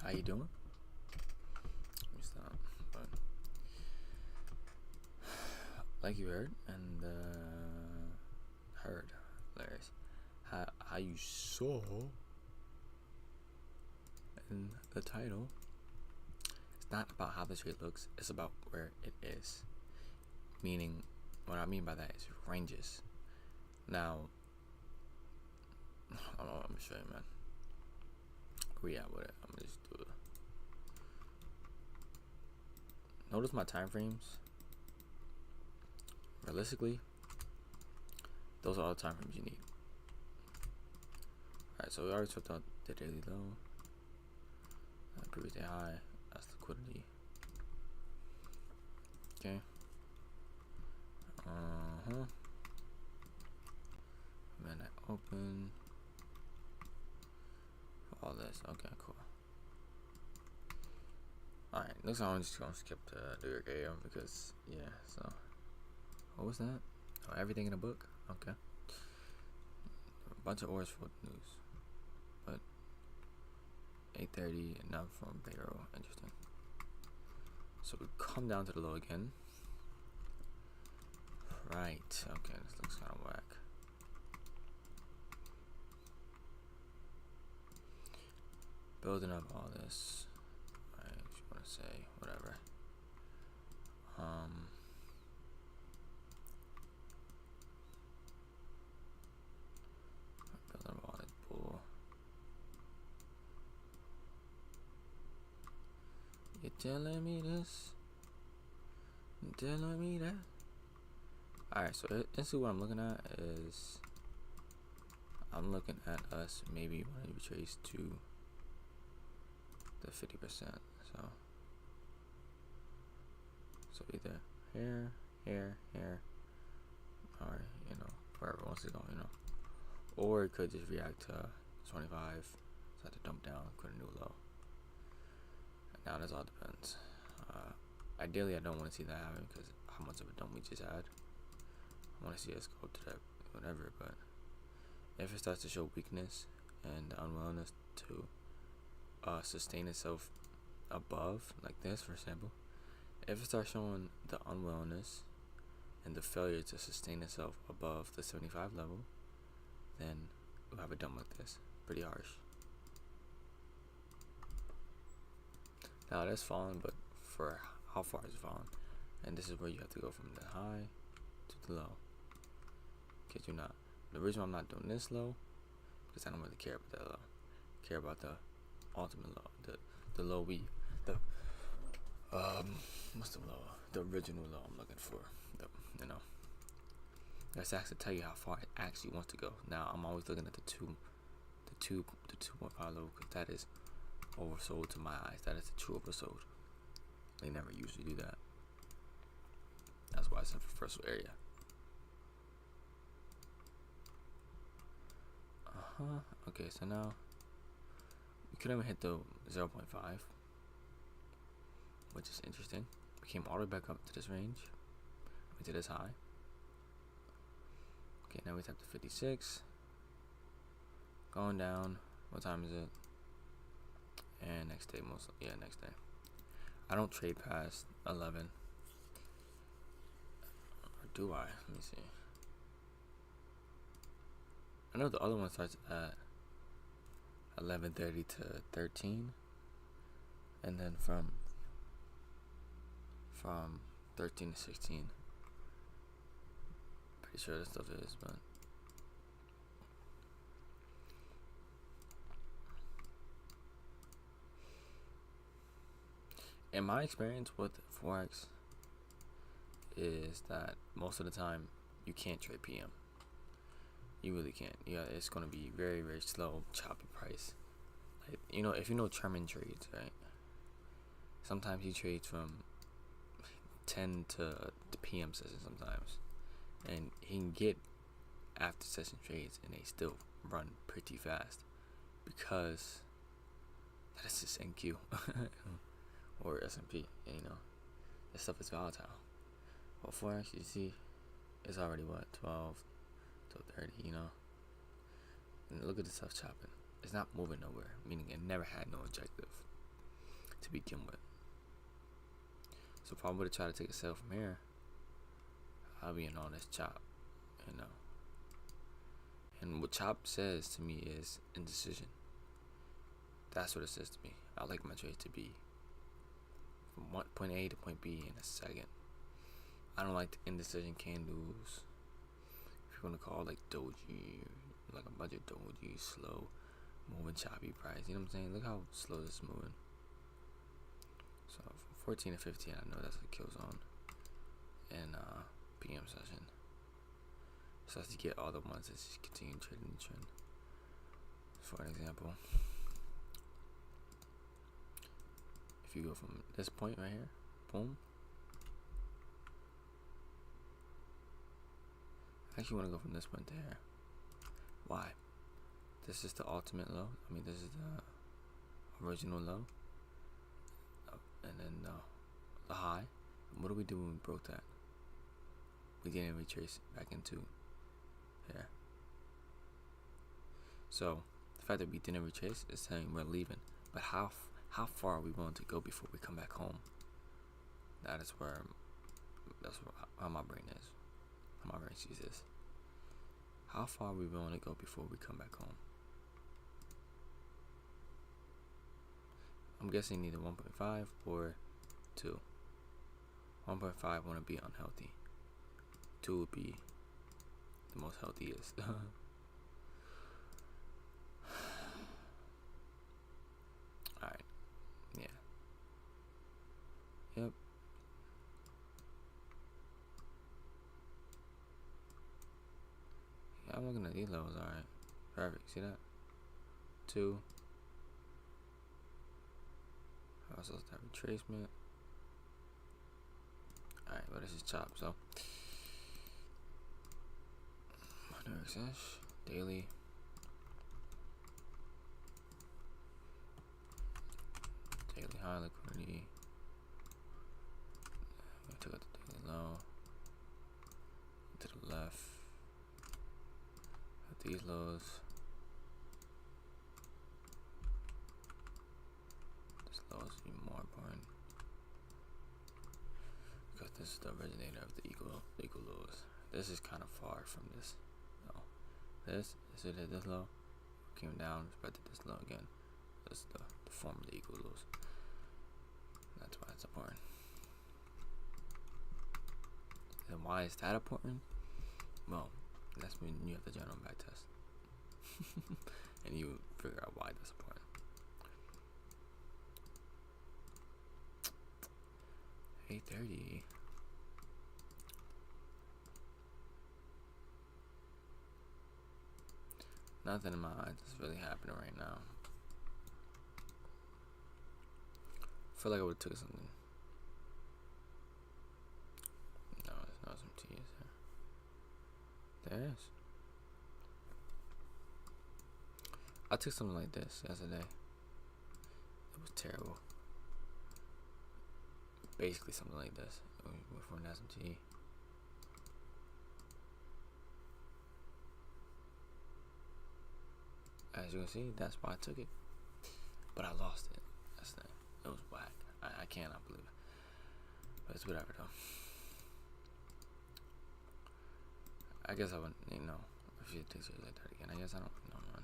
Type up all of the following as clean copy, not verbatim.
How you doing? Let me stop. But like you heard and hilarious. How you saw in the title. It's not about how the trade looks. It's about where it is. Meaning, what I mean by that is ranges. Now, I'm gonna show you, man. Where we at with it? I'm gonna just do it. Notice my time frames. Realistically, those are all the time frames you need. Alright, so we already swept out the daily low. Previous day high. That's liquidity. Okay. And I open all this. Okay, cool. Alright, looks like I'm just gonna skip the New York AM because yeah, so what was that? Oh, everything in the book? Okay. A bunch of orders for news. But 8:30 and now from payroll. Interesting. So we come down to the low again. Right, okay, this looks kinda whack. Building up all this. I just wanna say whatever. Building up all this bull. You're telling me this? You're telling me that? Alright, so basically what I'm looking at is I'm looking at us maybe want to retrace to the 50%. So either here, or wherever it wants to go, or it could just react to 25, so I have to dump down, put a new low. Now this all depends. Ideally, I don't want to see that happen because how much of a dump we just had. I want to see us go to that whatever, but if it starts to show weakness and unwillingness to sustain itself above, like this, for example, if it starts showing the unwillingness and the failure to sustain itself above the 75 level, then we'll have a dump like this. Pretty harsh. Now that's fallen, but for how far is it fallen? And this is where you have to go from the high to the low. Kid you not. The reason why I'm not doing this low, because I don't really care about that low. I care about the ultimate low, the low what's the low? The original low I'm looking for. That's actually tell you how far it actually wants to go. Now I'm always looking at the 2.5 low because that is oversold to my eyes. That is the true oversold. They never usually do that. That's why it's in the first area. Okay, so now we couldn't even hit the 0.5, which is interesting. We came all the way back up to this range, into this high. Okay, now we tap to 56. Going down. What time is it? And next day, next day. I don't trade past 11. Or do I? Let me see. I know the other one starts at 11:30 to 13, and then from 13 to 16. Pretty sure this stuff is, but in my experience with Forex is that most of the time you can't trade PM. You really can't. Yeah, it's gonna be very, very slow, choppy price. Like, if you know Sherman trades, right? Sometimes he trades from 10 to the PM session sometimes, and he can get after session trades, and they still run pretty fast because that is just NQ or S&P. And, this stuff is volatile. Well, Forex, you see, it's already what 12 to 30, and look at the stuff chopping. It's not moving nowhere, meaning it never had no objective. to begin with. So if I were to try to take a sell from here, I'll be in all this chop, you know. And what chop says to me is indecision. That's what it says to me. I like my trades to be from point A to point B in a second. I don't like the indecision candles. If you want to call it like doji, like a bunch of doji, slow moving, choppy price. You know what I'm saying? Look how slow this is moving. So from 14 to 15, I know that's a kill zone. And PM session. So as to get all the ones that just continue trading the trend. For an example, if you go from this point right here, boom. I actually want to go from this point to here. Why? This is the ultimate low. I mean, this is the original low. And then the high. And what do we do when we broke that? We didn't retrace it back into here. So the fact that we didn't retrace is saying we're leaving. But how far are we willing to go before we come back home? That's where how my brain is. How my brain sees this. How far are we willing to go before we come back home? I'm guessing either 1.5 or 2. 1.5 want to be unhealthy. 2 would be the most healthiest. Alright. Yeah. Yep. Yeah, I'm looking at these levels. Alright. Perfect. See that? 2. Also, that retracement. Alright, but this is chop, so minor access, daily. Daily high liquidity. We took out the daily low. To the left. At these lows. This low is even more important. Because this is the originator of the equal lows. This is kind of far from this. No. This it hit this low. Came down, respected this low again. That's the form of the equal lows. That's why it's important. And why is that important? Well, that's when you have the general back test. And you figure out why that's important. $8.30. Nothing in my eyes is really happening right now. I feel like I would have took something. No, there's not some T's there. There is. I took something like this yesterday. It was terrible. Basically something like this. Before an SMT. As you can see, that's why I took it. But I lost it. That's the thing. It was whack. I cannot believe it. But it's whatever though. I guess I wouldn't, if you take it like that again. I guess I don't know, man.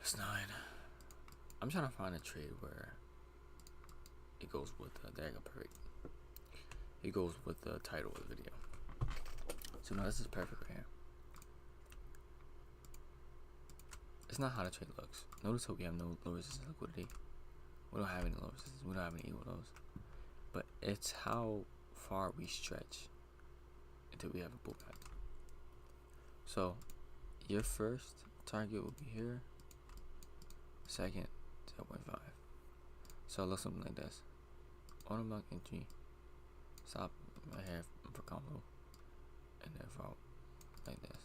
It's 9. I'm trying to find a trade where it goes with there you go, perfect. It goes with the title of the video. So now this is perfect right here. It's not how the trade looks. Notice how we have no low resistance liquidity. We don't have any low resistance. We don't have any equal lows. But it's how far we stretch until we have a pullback. So your first target will be here. Second, 0.5. So it looks something like this. On a block entry. Stop right here for combo. And then fall like this.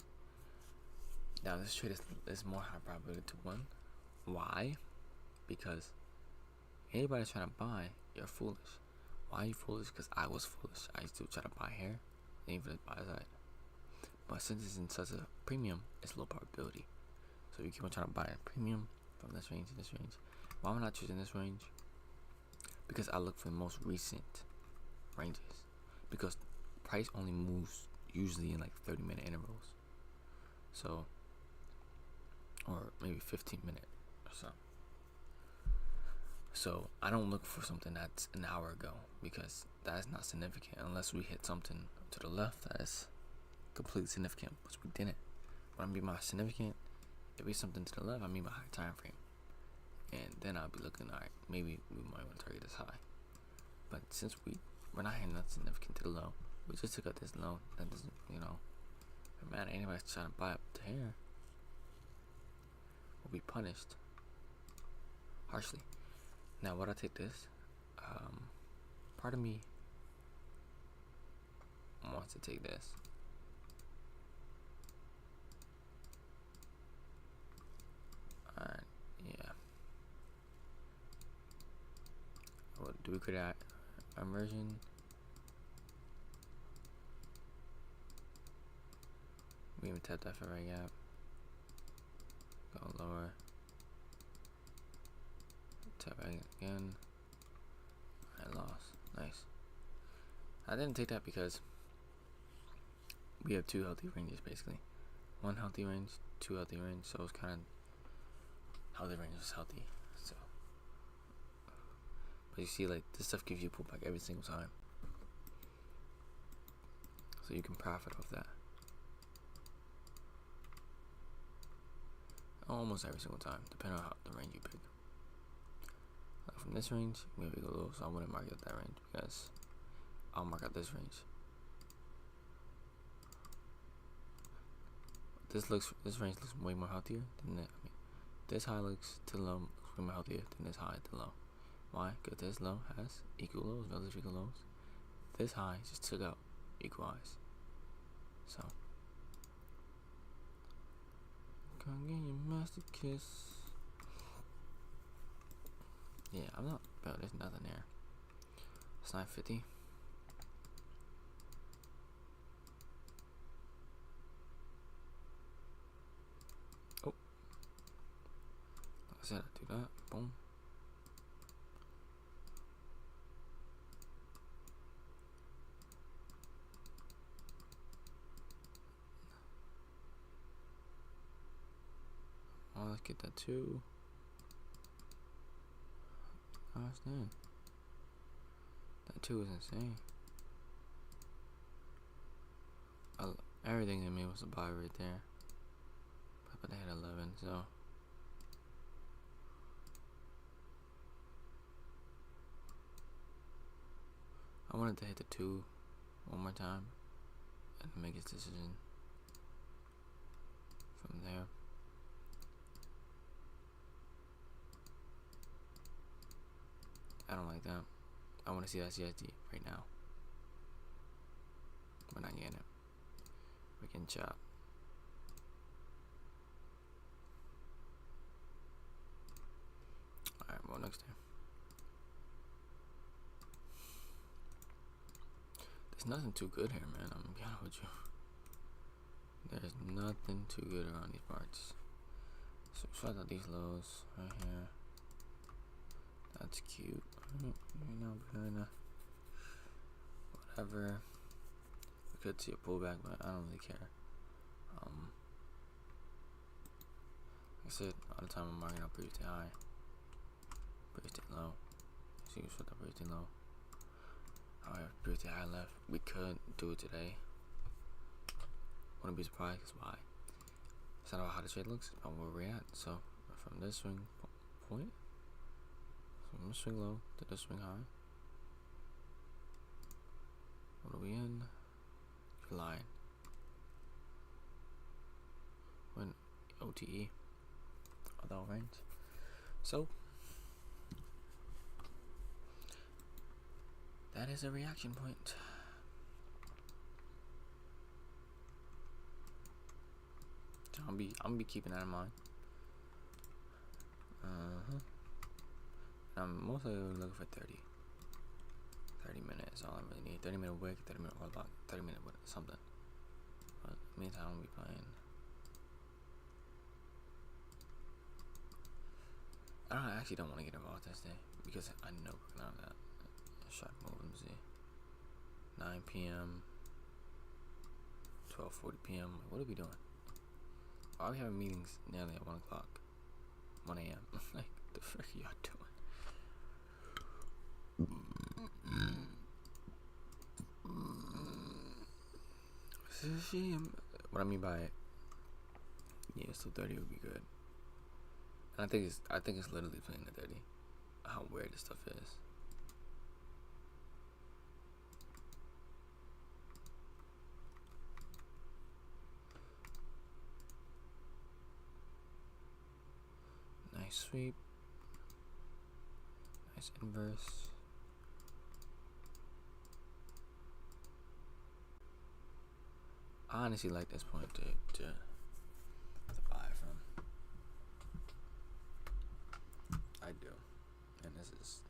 Now this trade is more high probability to win. Why? Because anybody trying to buy, you're foolish. Why are you foolish? Because I was foolish. I used to try to buy here, and even buy side. But since it's in such a premium, it's low probability. So you keep on trying to buy a premium from this range to this range. Why am I not choosing this range? Because I look for the most recent ranges. Because price only moves usually in like 30-minute intervals. So, or maybe 15-minute or so. So I don't look for something that's an hour ago, because that is not significant unless we hit something to the left that is completely significant, which we didn't. When I mean by significant, if it's something to the left, I mean by high time frame. And then I'll be looking, alright, maybe we might want to target this high. But since we're not hitting nothing significant to the low, we just took out this low. That doesn't, matter. Anybody's trying to buy up to here will be punished harshly. Now, would I take this? Part of me wants to take this. Alright, yeah. What do we create immersion? We even tap that for right gap. Go lower. Tap back again. I lost. Nice. I didn't take that because we have two healthy ranges basically. One healthy range, two healthy range. So it's kind of healthy range is healthy. So, but you see, like, this stuff gives you pullback every single time. So you can profit off that. Almost every single time, depending on the range you pick. From this range, maybe go low, so I wouldn't mark out that range because I'll mark out this range. This range looks way more healthier than that. This high looks to the low looks way more healthier than this high to low. Why? Because this low has equal lows, relative equal lows. This high just took out equal highs. So, come get your master kiss. Yeah, I'm not, bro, there's nothing there. It's 950. Oh. Like I said, I do that. Boom. Oh, let's get that too. Gosh dang. That 2 is insane. Everything in me was a buy right there. But they had 11, so. I wanted to hit the 2 one more time and make his decision from there. I don't like that. I want to see that CSD right now. We're not getting it. We can chop. Alright, well, next time. There's nothing too good here, man. I'm gonna be honest with you. There's nothing too good around these parts. So shut out these lows right here. That's cute. Whatever. We could see a pullback, but I don't really care. Like I said, all the time I'm marking up pretty high, pretty low. So you shut up pretty low. I have pretty high left. We could do it today. Wouldn't be surprised, because why? It's not about how the trade looks, it's about where we're at. So from this swing point, from this swing low to this swing high. What are we in? July. When OTE. Although range. So that is a reaction point. So I'm gonna be keeping that in mind. I'm mostly looking for 30 minutes. All I really need. 30-minute wick, 30-minute roadblock, 30-minute something. But meantime, I'll be playing. I actually don't want to get involved this day because I know we're gonna have that shot move. Let me see. 9 p.m. 12:40 p.m. What are we doing? Why are we having meetings nearly at 1 o'clock? 1 a.m. Like, the frick are y'all doing? What I mean by it, yeah, so 30 would be good. And I think it's literally playing the 30. How weird this stuff is. Nice sweep. Nice inverse. I honestly like this point to buy from. I do. And this is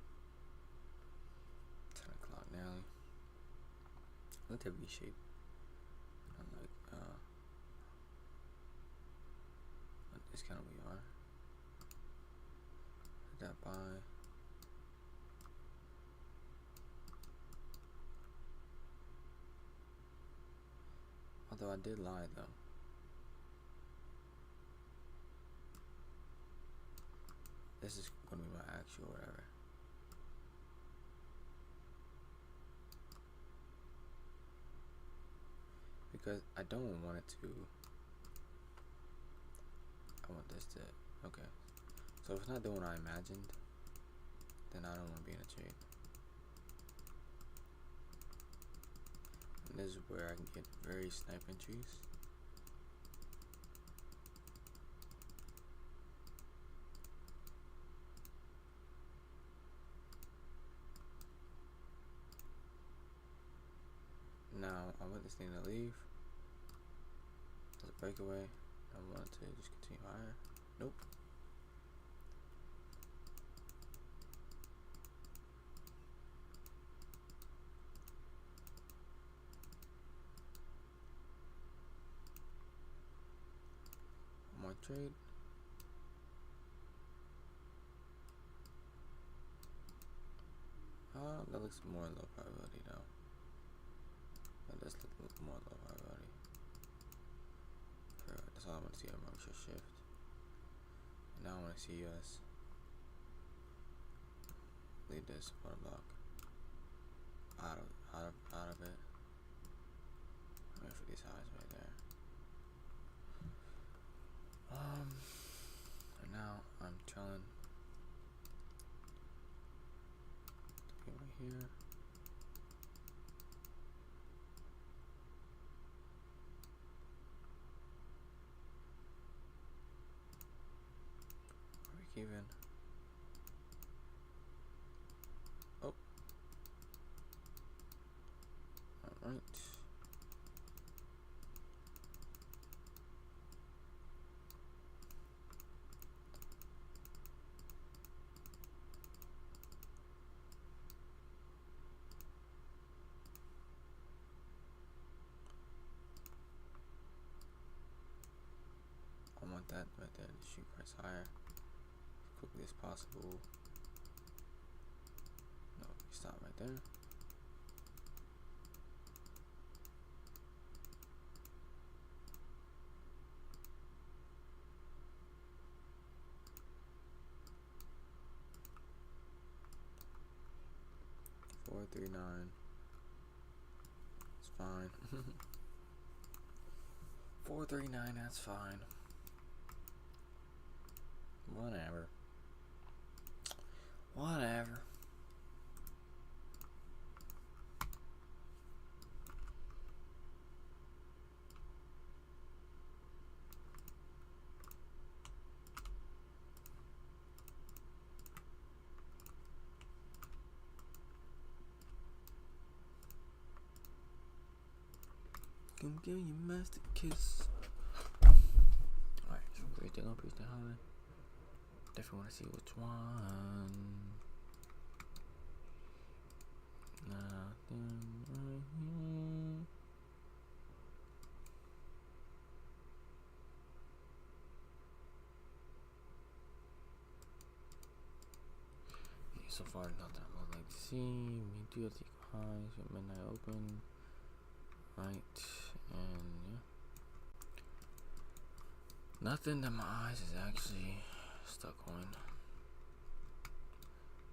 10 o'clock nearly. Look at V shape. I'm like, this kind of we are. That buy. Although I did lie though. This is gonna be my actual whatever. Because I don't want it to. I want this to. Okay. So if it's not doing what I imagined, then I don't want to be in a trade. And this is where I can get very snipe entries. Now I want this thing to leave. There's a breakaway. I want it to just continue higher. Nope. One more trade. That looks more low probability now. That does look more low probability. That's all I want to see. A motion shift. And now I want to see us leave this support block out of it. Wait for these highs right there. And now I'm trailing right here. Break even. Oh. Alright. I want that right there to shoot price higher as quickly as possible. No, stop right there. $439. It's fine. 439. That's fine. Whatever. Whatever. Come give me your master kiss. Alright, so we're gonna push the high. Definitely want to see which one. Nothing right here. so far nothing I would like to see. We do have the highs with midnight open, right? And yeah, nothing that my eyes is actually stuck on.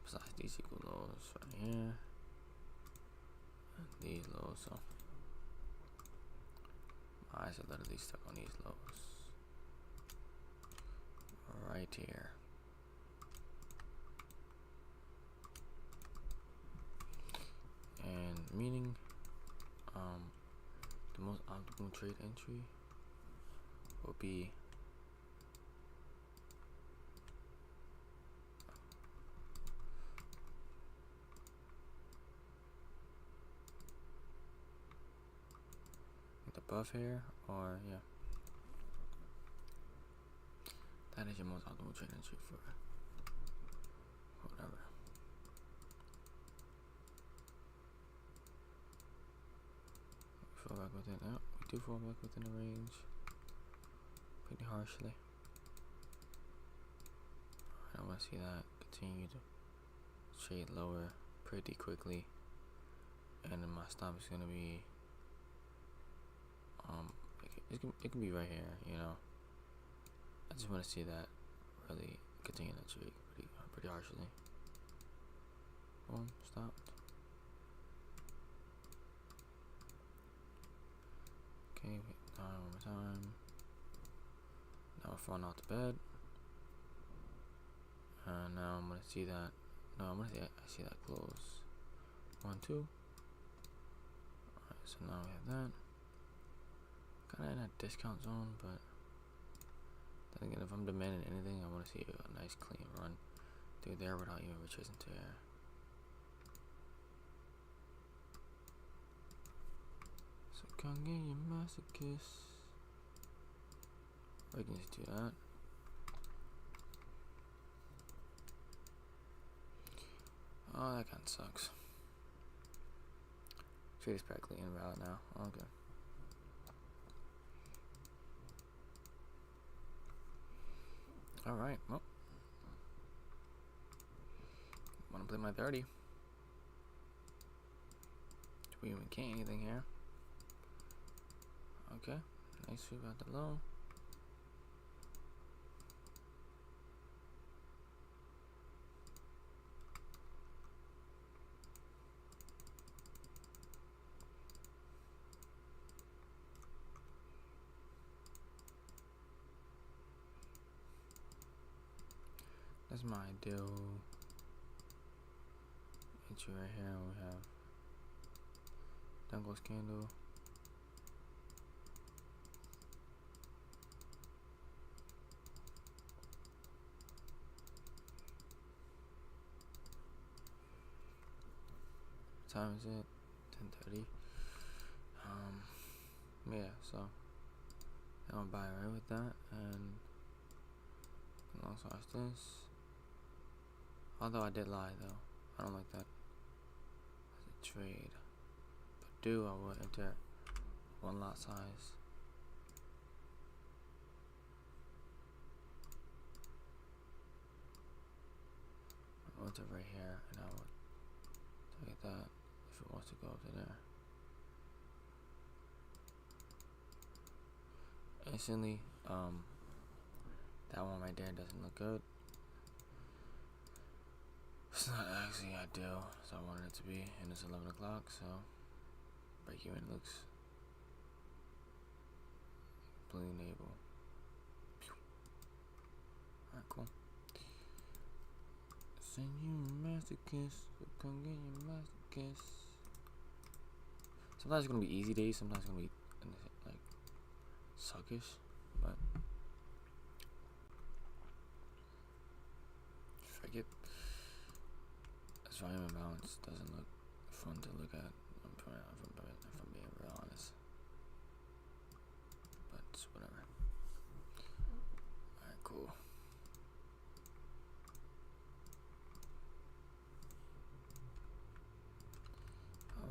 Besides these equal lows right here, and these lows. So my eyes are literally stuck on these lows right here. And meaning the most optimal trade entry will be above here, or yeah, that is your most optimal trade entry for whatever. Fall back within. Oh, we do fall back within the range pretty harshly. I want to see that continue to trade lower pretty quickly, and then my stop is gonna be it can be right here, you know. I just want to see that really continue to trade pretty harshly. Boom, stopped. Okay, wait, one more time. Now we're falling off the bed. And now I'm gonna see that. No, I'm gonna see. I see that close. 1, 2. Alright, so now we have that. Kinda in that discount zone, but then again, if I'm demanding anything, I want to see a nice clean run through there without even retracing to air. So come get your masochist. We can just do that. Oh, that kinda sucks. Trade is practically invalid now. Okay. Alright, well. Wanna play my 30. Do we even gain anything here? Okay. Nice sweep out the low. That's my ideal entry right here. We have Douglas candle. What time is it? 10:30. Yeah, so I'm gonna buy right with that, and long size this. Although I did lie though, I don't like that as a trade. But I will enter one lot size. I'll enter right here, and I would take that if it wants to go to there. Instantly, that one right there doesn't look good. It's not actually ideal, so I wanted it to be, and it's 11 o'clock, so break even looks completely enable. Alright, cool. Send you a masochist, so come get your masochist. Sometimes it's gonna be easy days, sometimes it's gonna be like suckish, but forget. This volume imbalance doesn't look fun to look at. If I'm being real honest, but it's whatever. Alright, cool.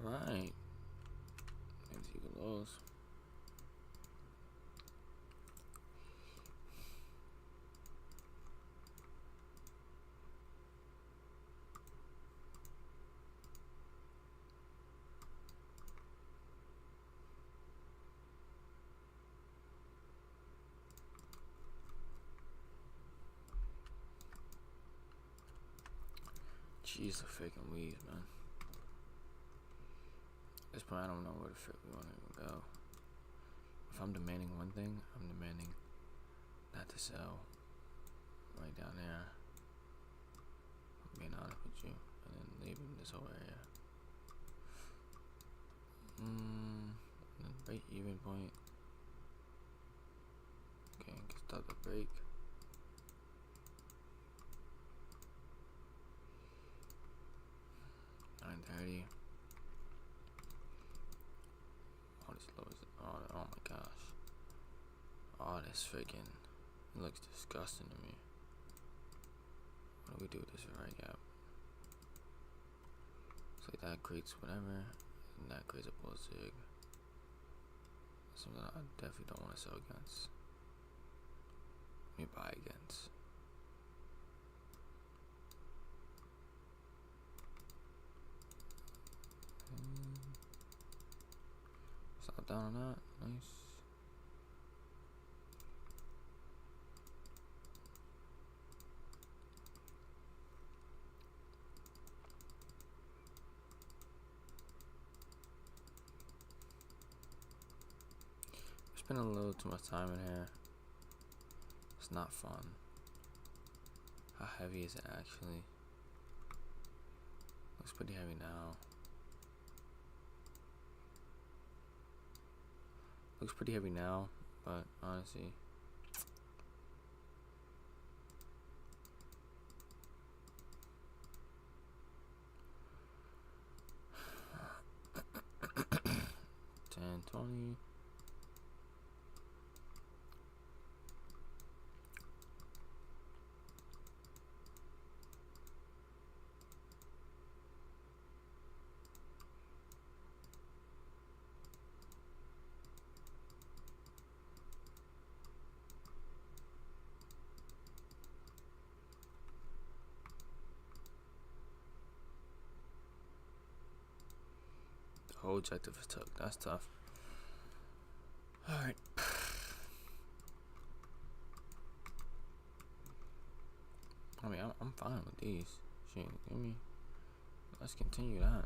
Alright. Let's see the lows. Jeez, the freaking weeds, man. At this point, I don't know where the frick we want to go. If I'm demanding one thing, I'm demanding not to sell right down there. I'm being honest with you, and then leaving this whole area. Break even point. Okay, can start the break. $9.30. Oh, this low is oh my gosh. Oh, this freaking it looks disgusting to me. What do we do with this right gap? So that creates whatever, and that creates a bull sig. Something I definitely don't want to sell against. Let me buy against. Stop down on that. Nice. Spend a little too much time in here. It's not fun. How heavy is it actually? Looks pretty heavy now. Looks pretty heavy now, but honestly, $10.20. The whole objective is took. That's tough. Alright. I mean, I'm fine with these. Shit, give me. Let's continue that.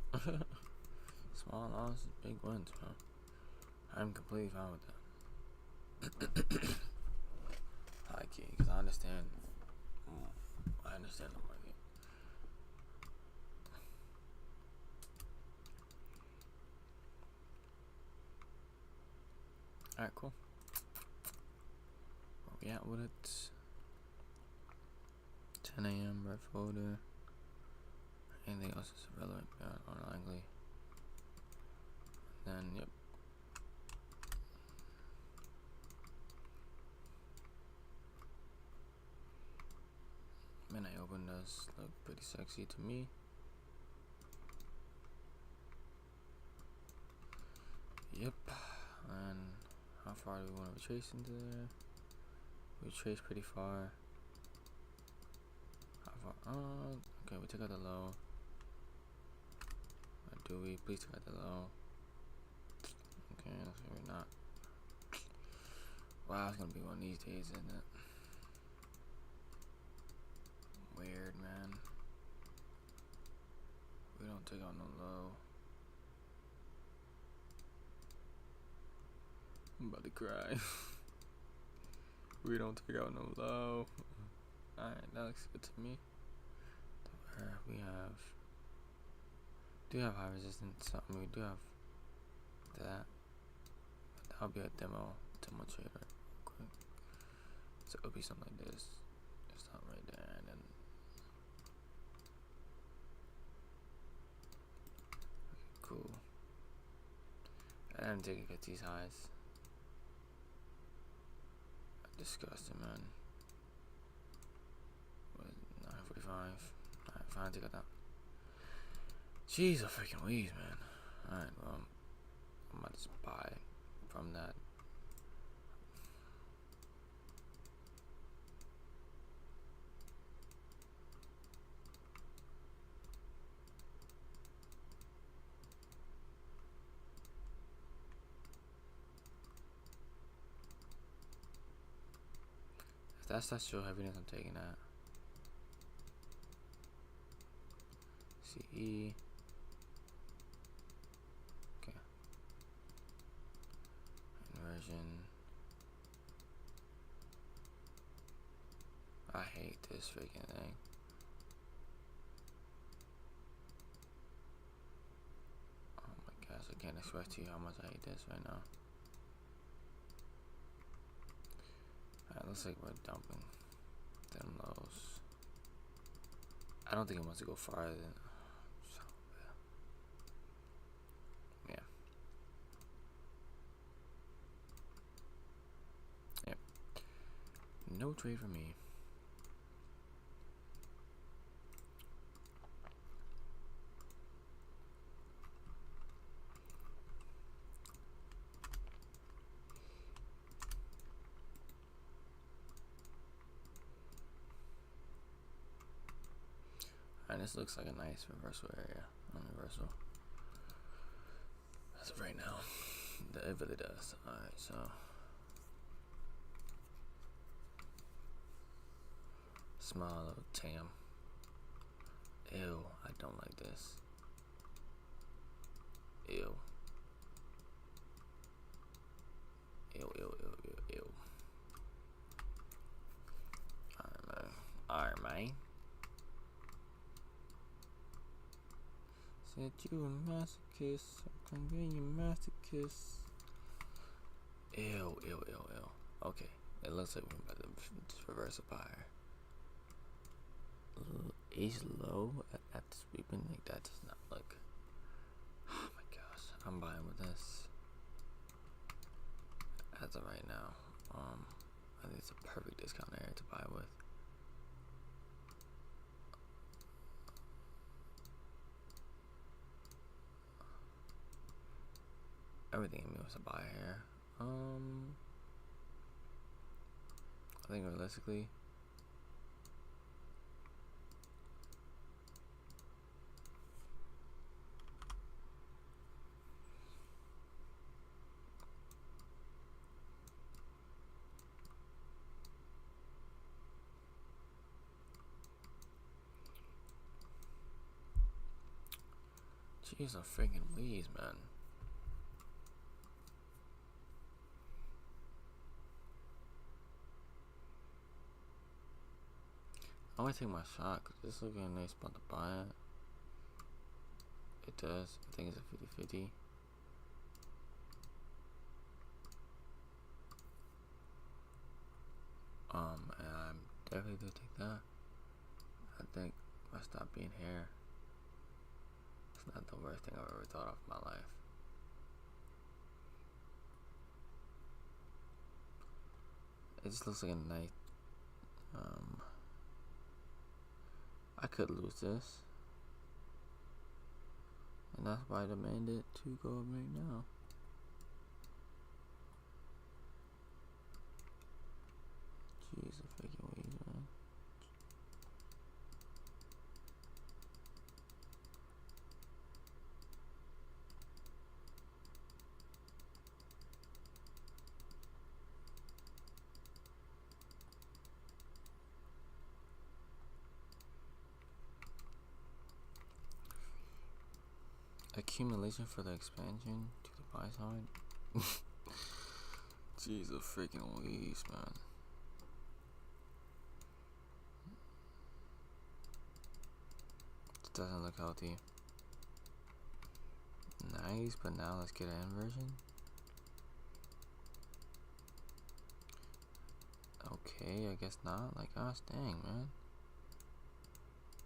Small losses, big wins, man. I'm completely fine with that. High key, because I understand. I understand the market. Alright, cool. Where we at with it? 10 a.m. red folder. Anything else is irrelevant, unlikely. Then, yep. Midnight open does look pretty sexy to me. Yep. And how far do we want to retrace into there? We retrace pretty far. How far? Okay, we took out the low. Or do we? Please take out the low. Okay, looks like we're not. Wow, it's gonna be one of these days, isn't it? Weird, man. We don't take out no low. I'm about to cry. We don't take out no low. Alright, that looks good to me. Where we do have high resistance. I mean, we do have that. But that'll be a demo trader real quick. So it'll be something like this. It's not right there, and then okay, cool. I didn't think I get these highs. Disgusting, man. What is it, 9:45? Alright, fine, take it down. Jeez, the freaking weeds, man. Alright, well, I might just buy from that. If that's not show heaviness, I'm taking that. XCE. Okay. Inversion. I hate this freaking thing. Oh my gosh, I can't express to you how much I hate this right now. Alright, looks like we're dumping them lows. I don't think it wants to go farther than. Yeah. Yep. No trade for me. And this looks like a nice reversal area on reversal. As of right now, it really does. Alright, so small little tam. Ew, I don't like this. Ew. Ew, ew, ew, ew, ew. Alright, man. Alright, man. Said you a masochist, I'm gonna be a masochist. Ew, ew, ew, ew. Okay, it looks like we're about to reverse a buyer. Ace low at the sweeping, like that does not look. Oh my gosh, I'm buying with this. As of right now, I think it's a perfect discount area to buy with. Everything in me was a buy here. I think realistically, jeez, a freaking Louise, man. I'm gonna take my shot because this looks like a nice spot to buy it. It does. I think it's a 50-50. And I'm definitely gonna take that. I think if I stop being here, it's not the worst thing I've ever thought of in my life. It just looks like a nice. I could lose this, and that's why I demand it to go up right now. Jeez, a freaking weed, man. Accumulation for the expansion to the buy side. Jeez, a freaking weeds, man. It doesn't look healthy. Nice, but now let's get an inversion. Okay, I guess not. Like, gosh dang, man.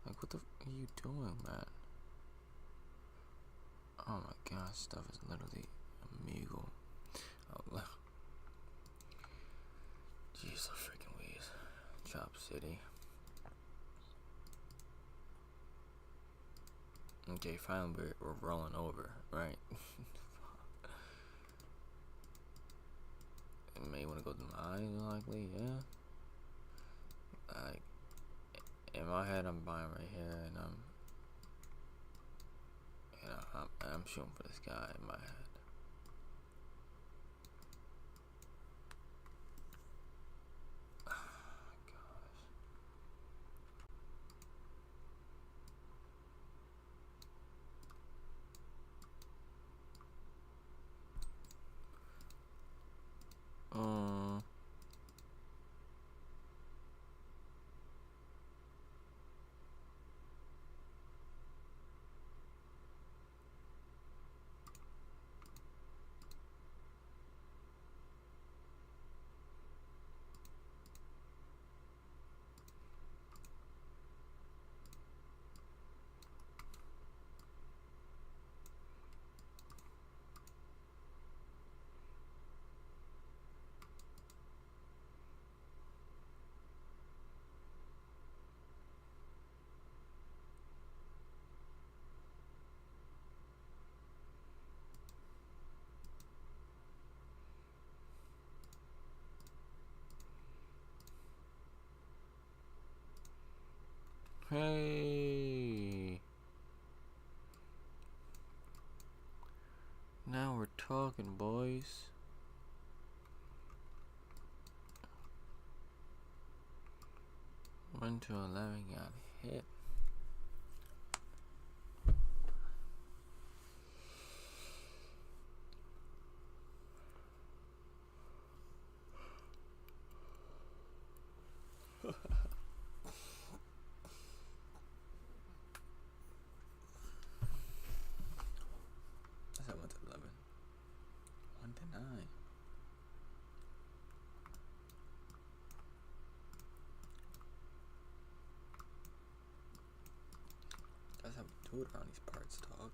Like, what the f are you doing, man? Oh my gosh, stuff is literally amigo. Oh, jeez, a freaking weeds. Chop City. Okay, finally we're rolling over, right? It may want to go to the eyes, likely, yeah. Like, in my head, I'm buying right here, and I'm shooting for this guy in my head. Uh, hey. Now we're talking, boys. One to 11 got hit. That's at 1 to 11. 1 to 9. That's how we do it around these parts, dog.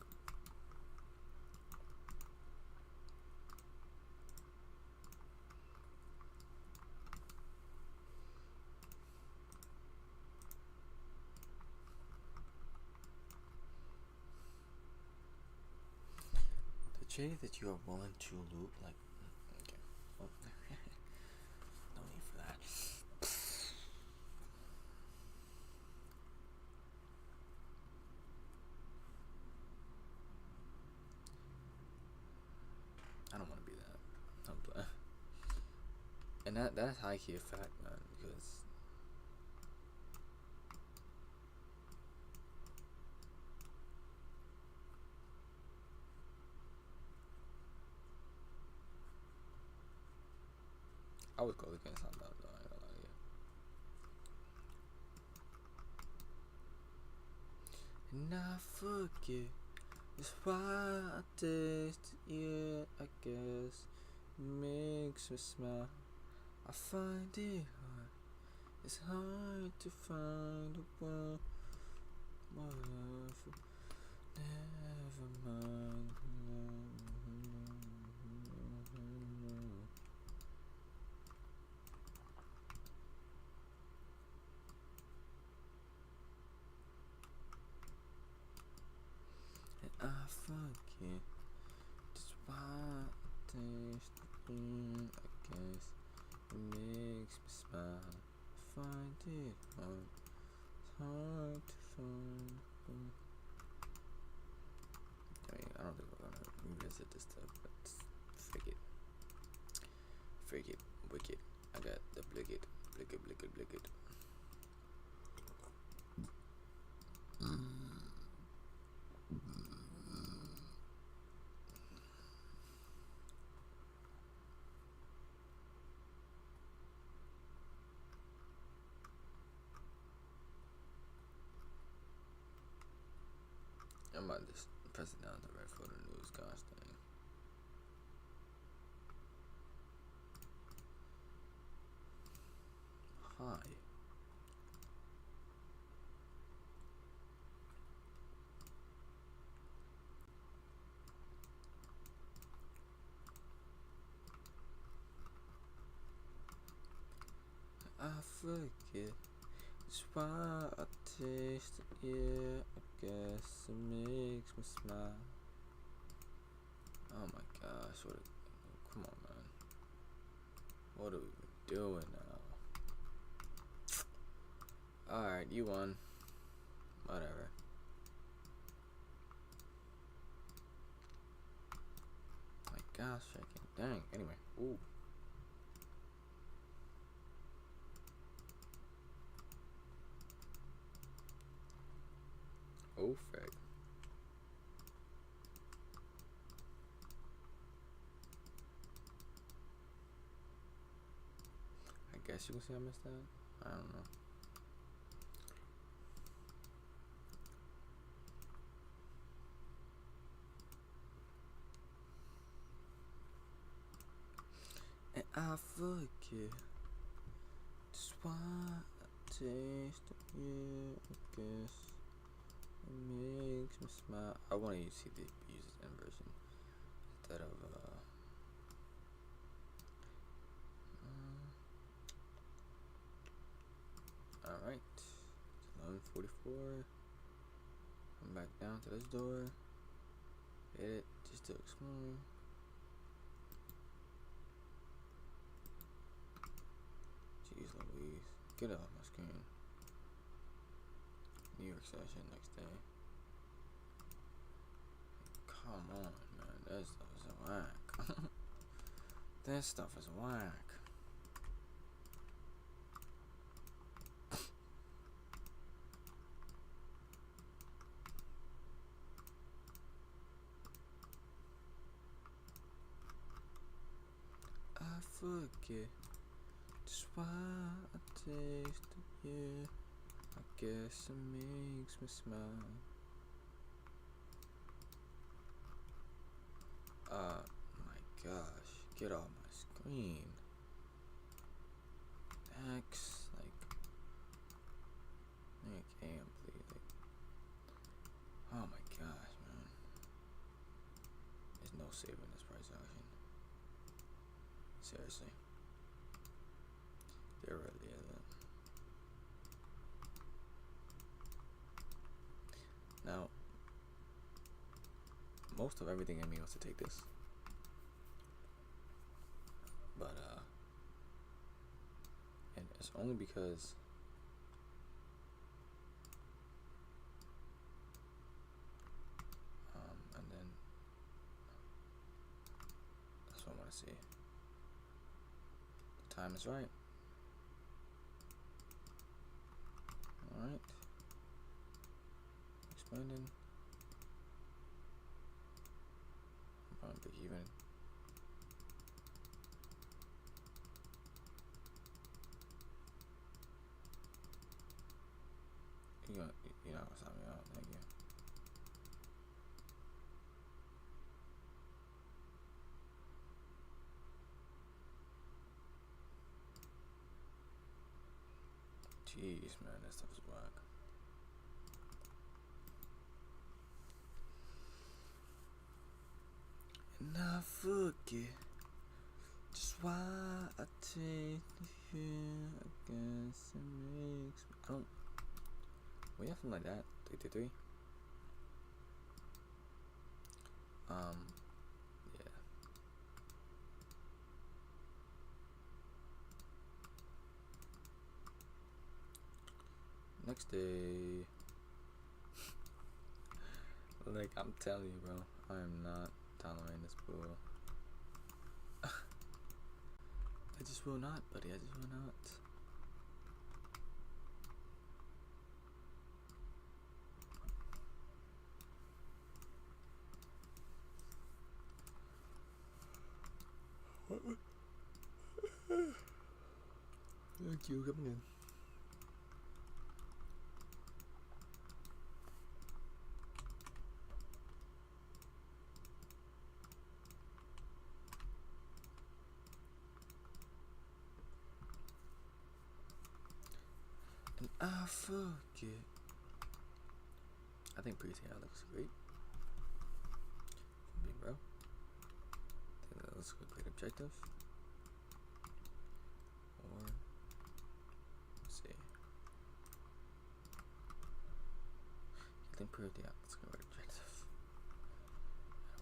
The trade that you are willing to loot, like, okay, well, no need for that. I don't want to be that. I'm blah. And that's high key effect, man, because I would go against on that though, I ain't gonna lie to you. And I forget. It's why I taste it, yeah, I guess. It makes me smile. I find it hard. It's hard to find a one. Never mind. And I forget. Just why I taste it, I guess. It makes me smile. I find it hard. It's hard to find. I mean, I don't think we're gonna revisit this stuff, but forget. Forget. Wicked. I got the blicket. Blicket. I might just press it down to red for the news gosh thing. Hi. I forget. It's why I taste it, yeah, I guess it makes me smile. Oh my gosh, come on, man. What are we doing now? Alright, you won. Whatever. My gosh, shaking. Dang, anyway. Ooh. Oh, frick. guess you can say I missed that. I don't know. And I forget just why I taste of you. I guess it makes me smile. I want to see the use this inversion instead of Alright, it's 11:44. Come back down to this door. Hit it just to explore. Jeez Louise, get off my screen. New York session next day. Come on, man, that stuff is whack. That stuff is whack. I forget just why I taste of you. I guess it makes me smile. My gosh, get off my screen. X, like, make AM please. Like, oh my gosh, man. There's no saving this price action. Seriously. There really isn't. Now, most of everything in me wants to take this. But, and it's only because and then that's what I want to see. The time is right. Alright. Expanding. I'm probably break even. You're not gonna stop me out, thank you. Jeez, man, that stuff is whack. And I forget just why I take the fear. I guess it makes me. I don't. We have something like that. 333. Yeah. Next day. Like, I'm telling you, bro, I am not tolerating this bull. I just will not, buddy. I just will not. Thank you, coming in. And I forget. I think pre-tail looks great. For me, bro. I think that looks like a great objective. Or let's see. I think pre-tail looks like a great objective.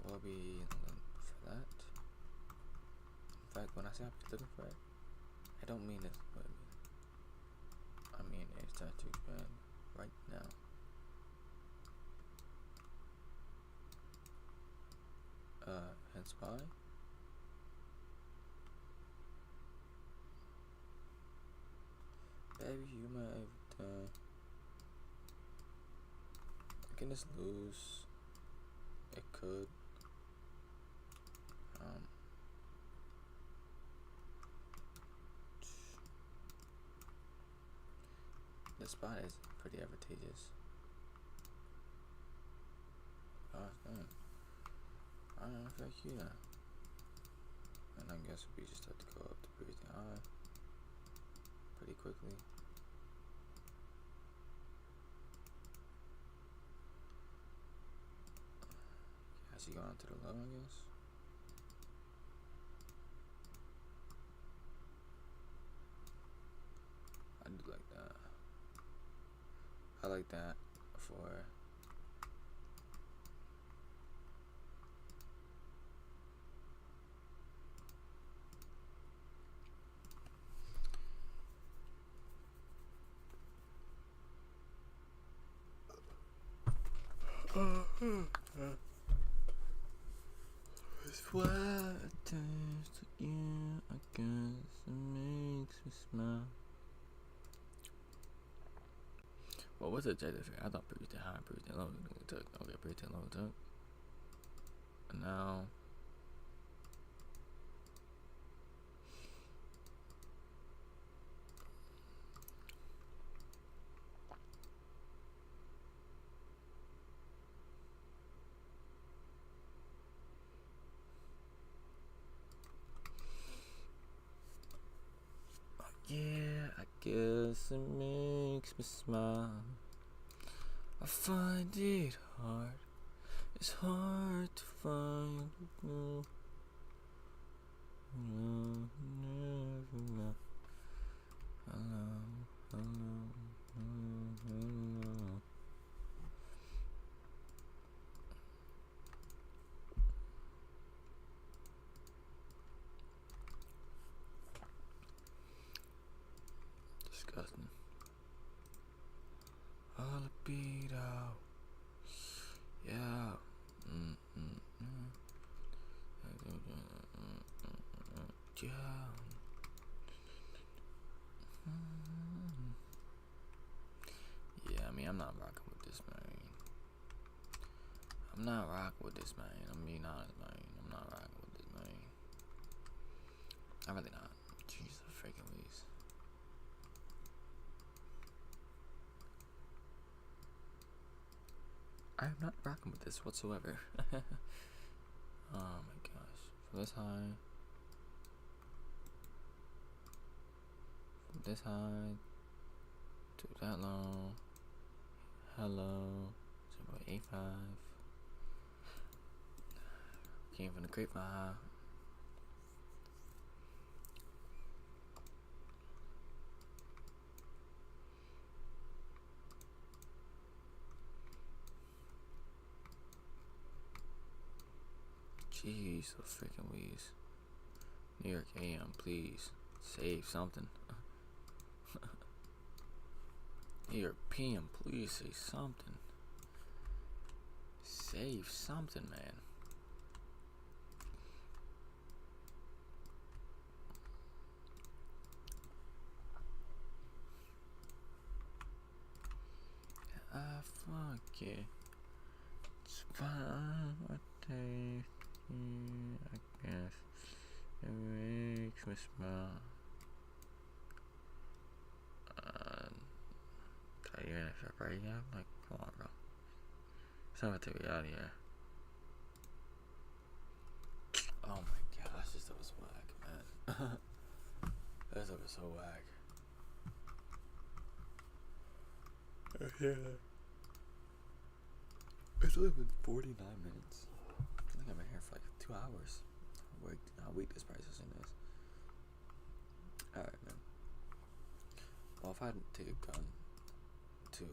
I will be looking for that. In fact, when I say I'll be looking for it, I don't mean this. I mean it's time to expand right now. Hence why baby, you my everything. Can this lose? It could. the spot is pretty advantageous. Gosh dang. I don't know if you that. And I guess we just have to go up to breathing high pretty quickly. As you go on to the low, I guess. I do like that. I like that for it's what it tastes to you. I guess it makes me smile. What was the objective here? I thought breathe high, breathe low. Okay, breathe low took. And now yeah, I guess it makes me smile. I find it hard. It's hard to find you. Hello. Disgusting. All beat out. Yeah. Yeah. Yeah, I mean, I'm not rocking with this, man. I'm not rocking with this, man. I'm being honest, man. I'm not rocking with this, man. I'm really not. Jesus freaking Louise. I'm not rocking with this whatsoever. Oh my gosh. From this high. From this high to that low. Hello. 0.85. Came from the grapevine. Jeez, so freaking Weeze. New York AM, please save something. New York PM, please say something. Save something, man. Fuck it. It's fine. I taste it, I guess. It makes me smile. Tell you in a shop right here. I'm like, come on, bro. Someone take me out of here. Oh my gosh, this stuff is whack, man. This stuff is so whack. Yeah. It's only been 49 minutes. I think I've been here for like 2 hours. How weak this price is in this. Alright, man. Well, if I hadn't take a gun to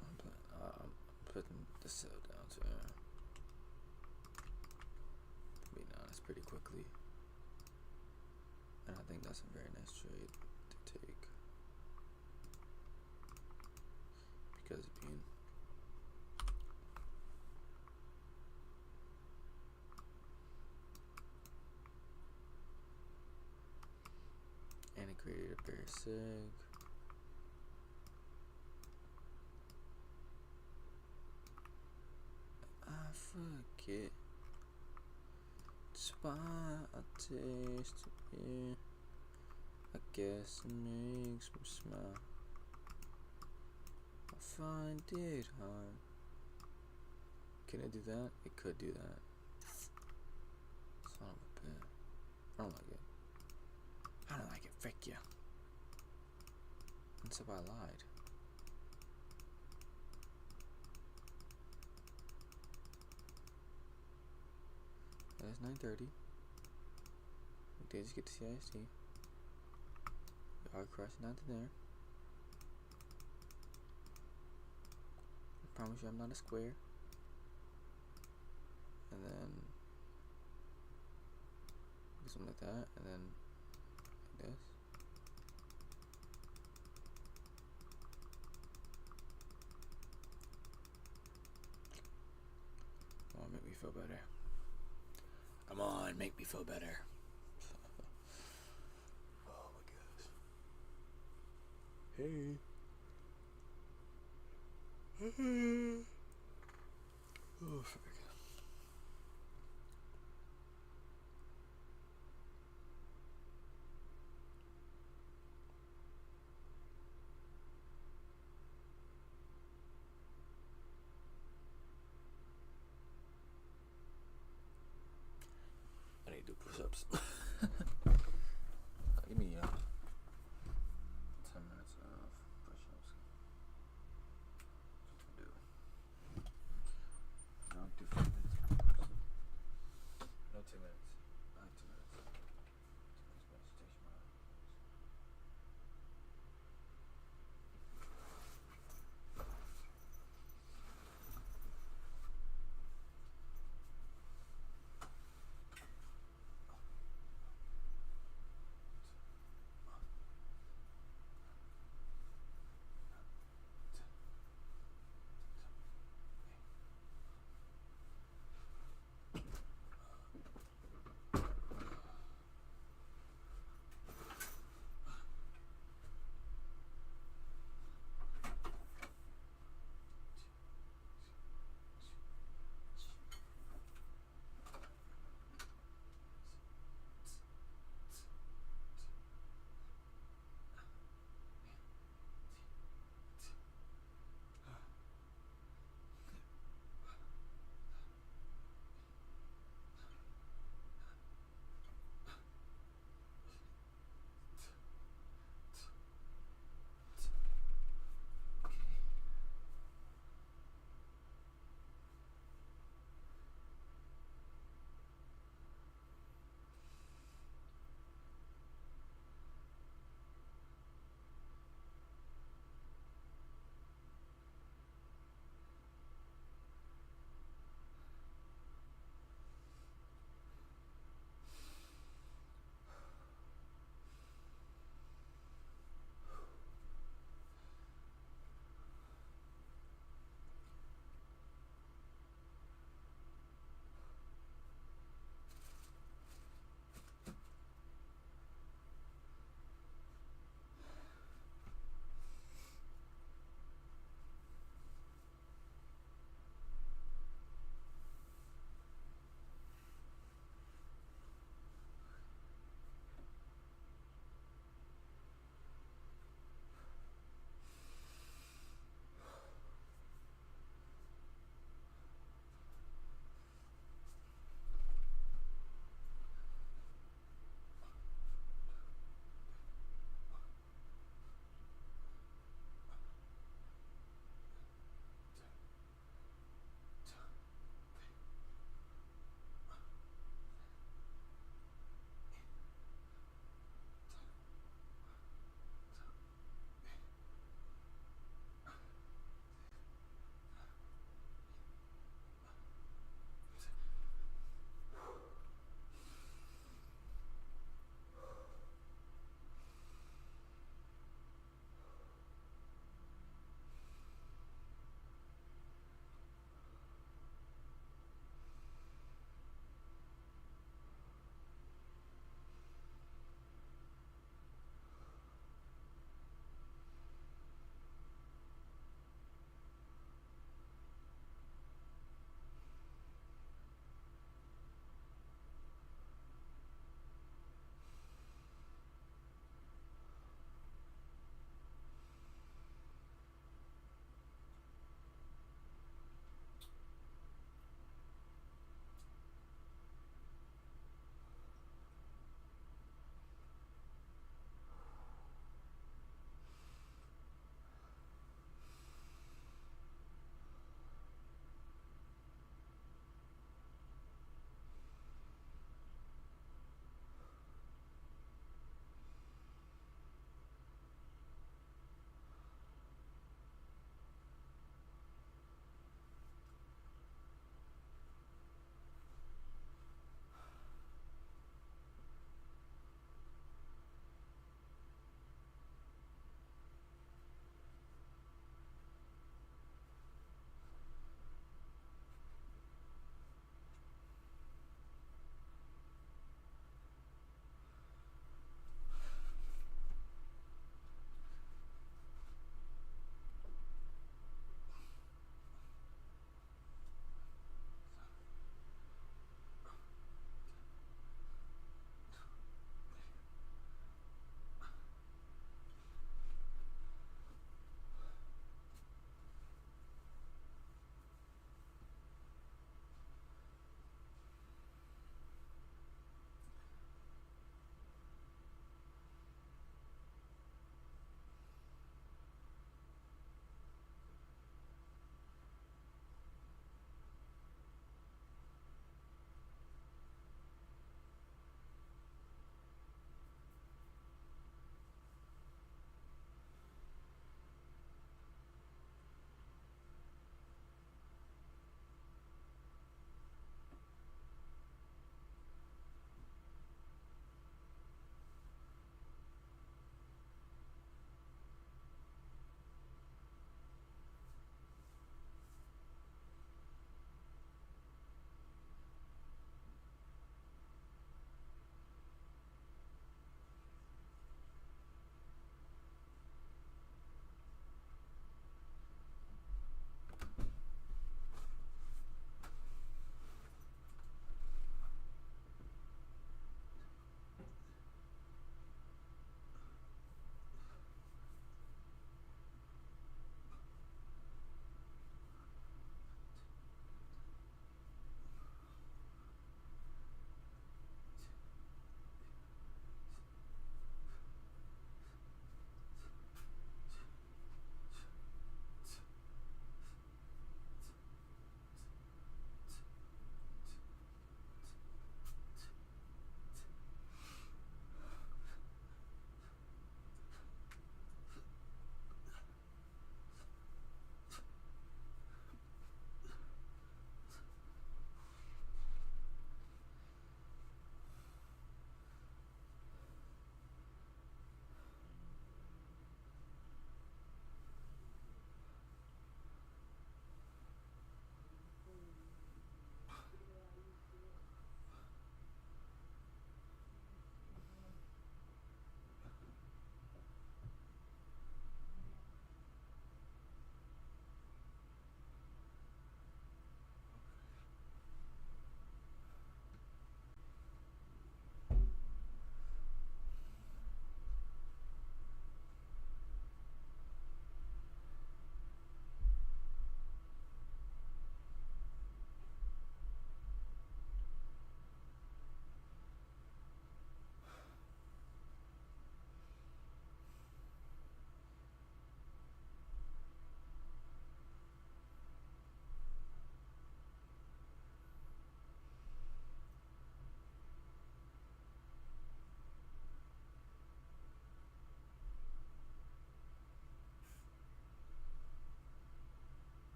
I'm putting the sale down to being honest pretty quickly. And I think that's a very nice trade to take. Because being and it created a bear sig. I forget. Spot a taste, yeah. I guess it makes me smile. I find it hard. Can it do that? It could do that. Son of a bitch. I don't like it. I don't like it. Frick you. What's up? I lied. That's 9:30. We did just get to CIST. We are crossing down to there. I promise you I'm not a square. And then do something like that, and then like this. Come on, make me feel better. Come on, make me feel better. Oh my gosh. Hey. Oh, frick. I need to do push-ups. Give me 10 minutes of push-ups. Do. No, do 5 minutes. No, 2 minutes. I like 2 minutes. 2 minutes meditation.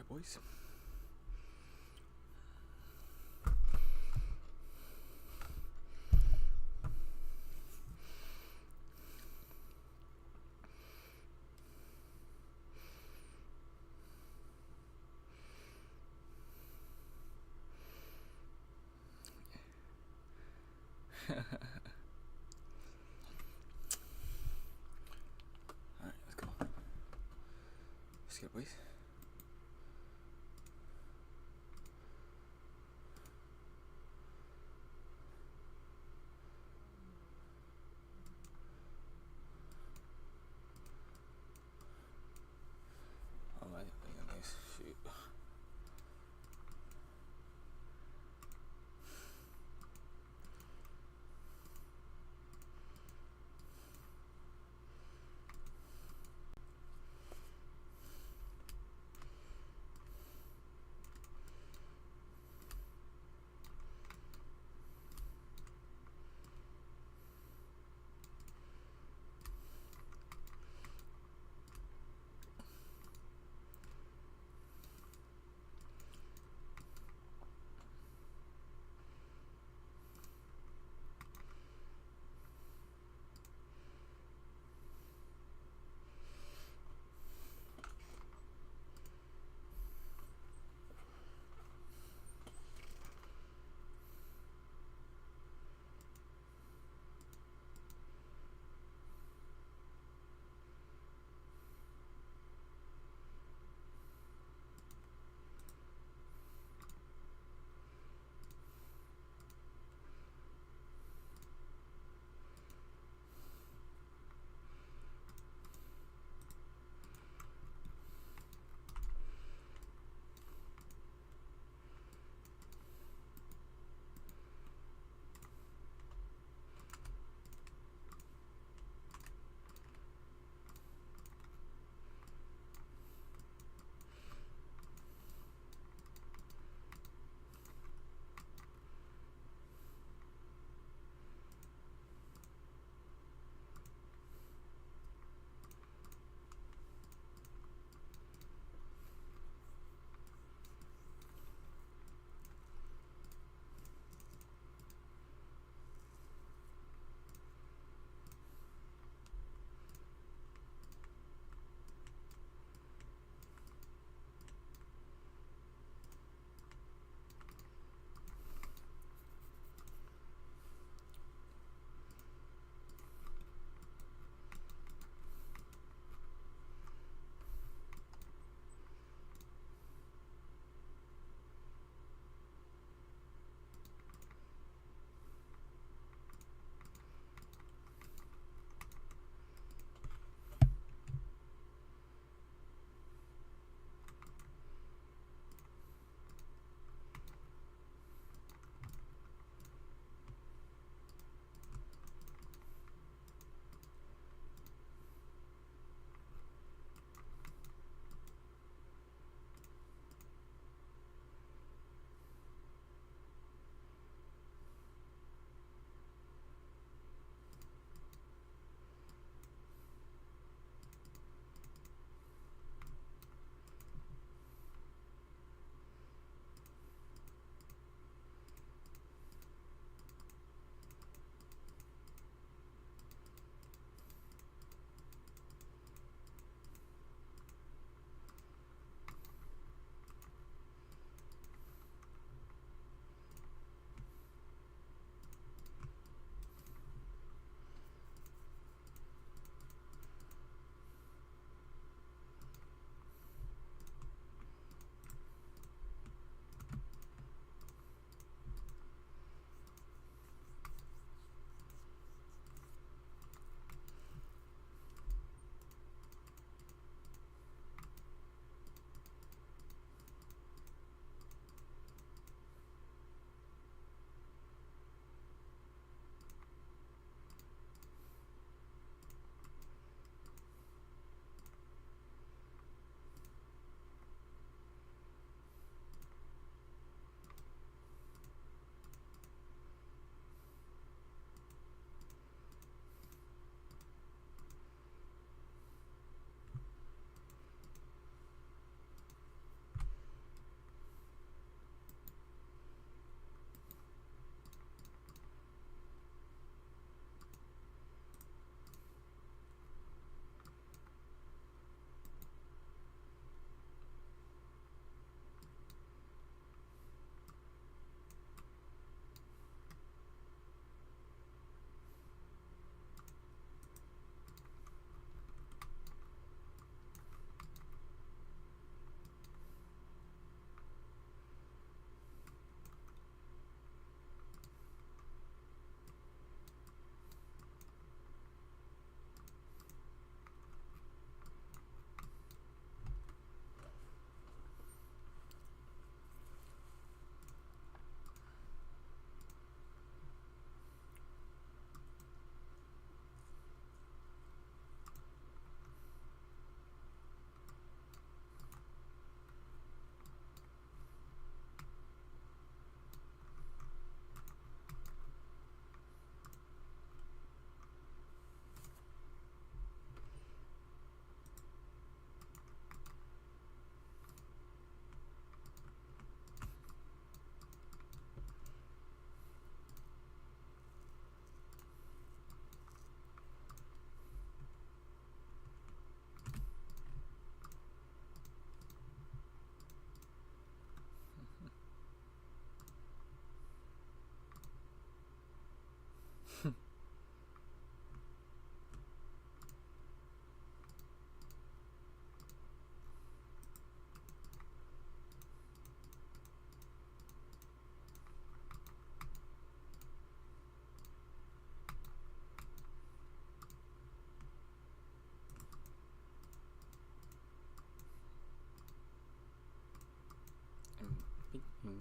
boys. Alright, let's go. Let's get, boys. Alright, nice. Shoot.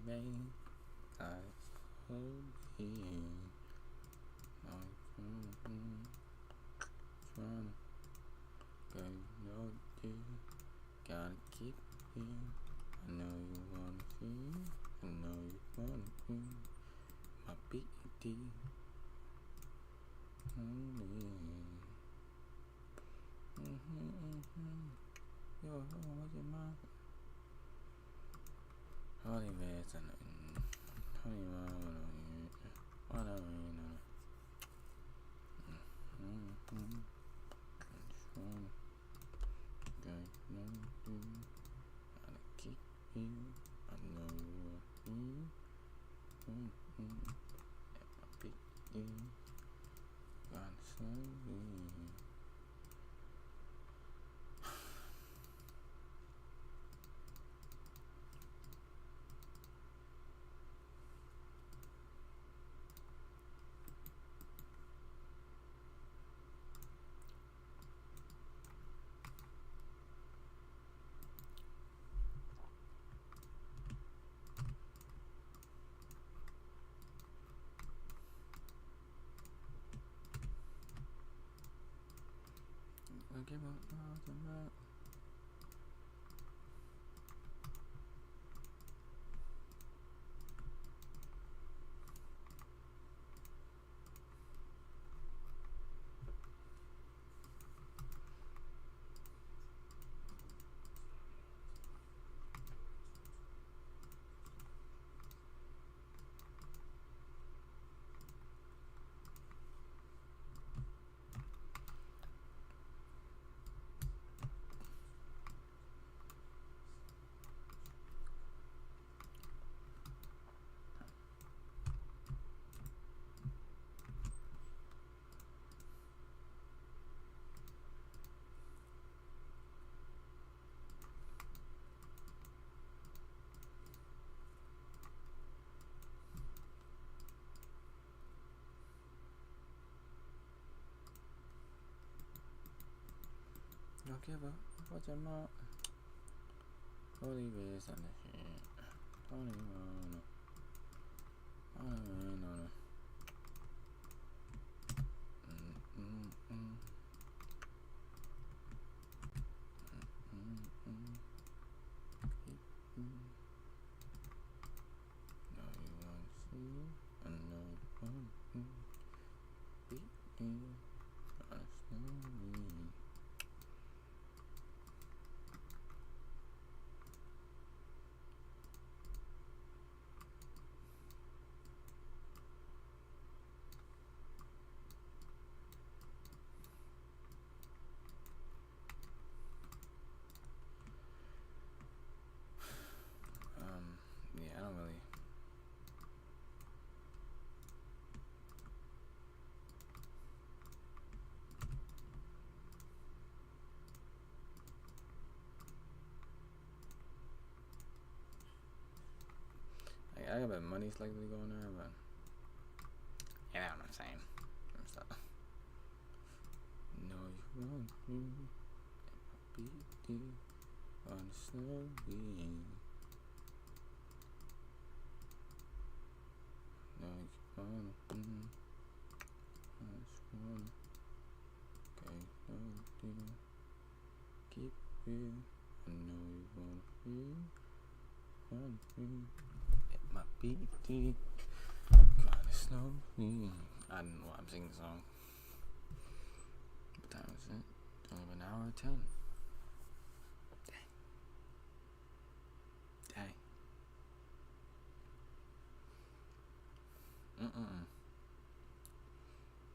rain, I hold you. Trying to know you, gotta keep you. I know you wanna see, I know you wanna be my BD. Yo, what's your mind? Holy man, it's holy man, what I mean, gotta keep you. I know you want me. My BD, gotta save me. I give up all the night. Don't give up, what's your mouth? Holy bears on the shit. Don't even know. I don't even know. Know you wanna see, I know you wanna beat me, understand me. Yeah, I don't really. I got money's likely to go in there, but you know what I'm saying. So, know you want me, BD, understand me. Know you wanna, I just wanna, okay, know you keep you. I know you wanna be my BD. Gotta slow me. I don't know why I'm singing the song. What time is it? It's only an hour 10. Dang.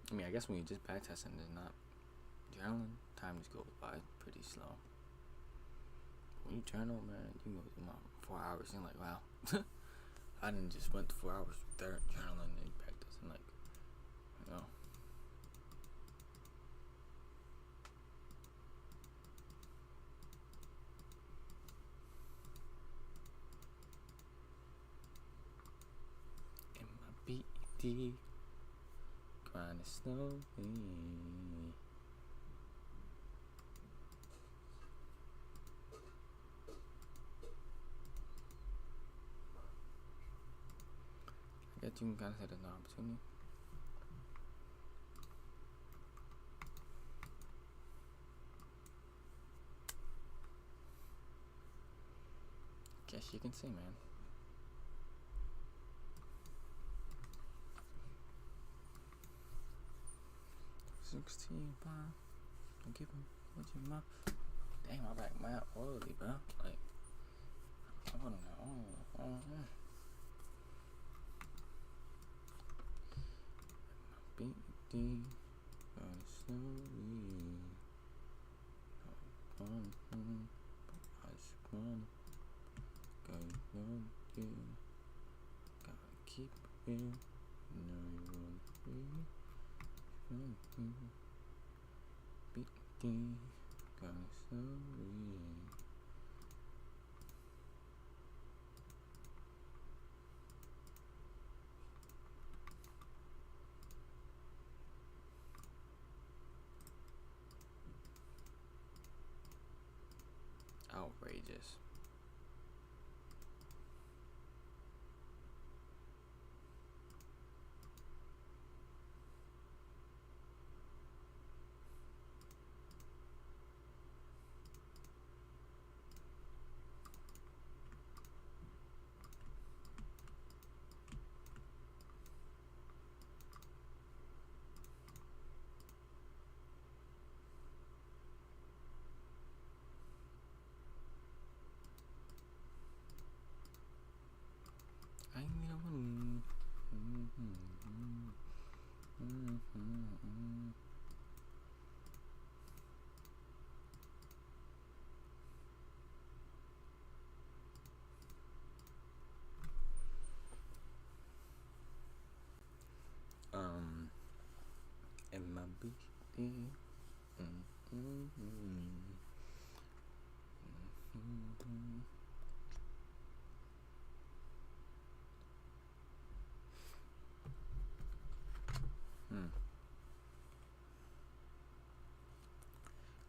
I mean, I guess when you're just back testing, there's not journaling. Time just goes by pretty slow. When you journal, man, you go about 4 hours. You're like, wow. I didn't just went 4 hours there journaling and practicing, like, you know. In my BD, grinding slowly. you can kind of say there's no opportunity. Guess you can see, man. $16. Don't give him what you want. Dang, my back mad oily, bro. Like, I don't know. Beat D, slowly. I just wanna go on you. Gotta keep it. No, you won't be. Beat D, gotta slowly. Outrageous. I need a one. And my beat.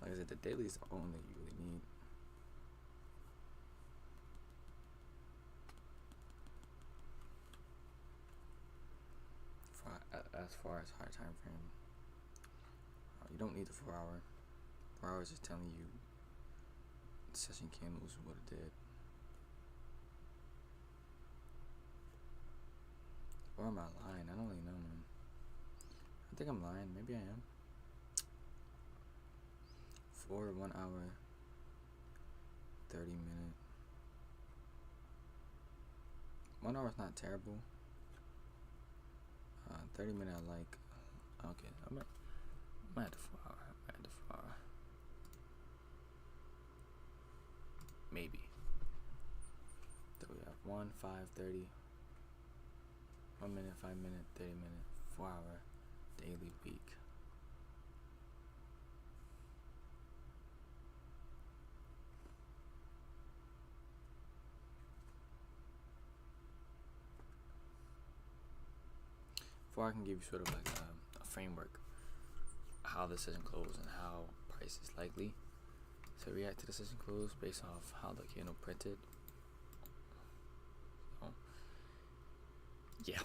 Like I said, the daily is the only that you really need. As far as high time frame, you don't need the 4 hour. 4 hours is telling you the session candles what it did. Or am I lying? I don't really know, man. I think I'm lying. Maybe I am. For 1 hour, 30-minute. 1 hour is not terrible. 30-minute I like. Okay, I might have the 4 hour. Maybe. So we have 1, 5, 30. 1 minute, 5 minute, 30-minute, 4 hour, daily, week. Before I can give you sort of like a framework, how the session closed and how price is likely to react to the session close based off how the candle printed. So, yeah.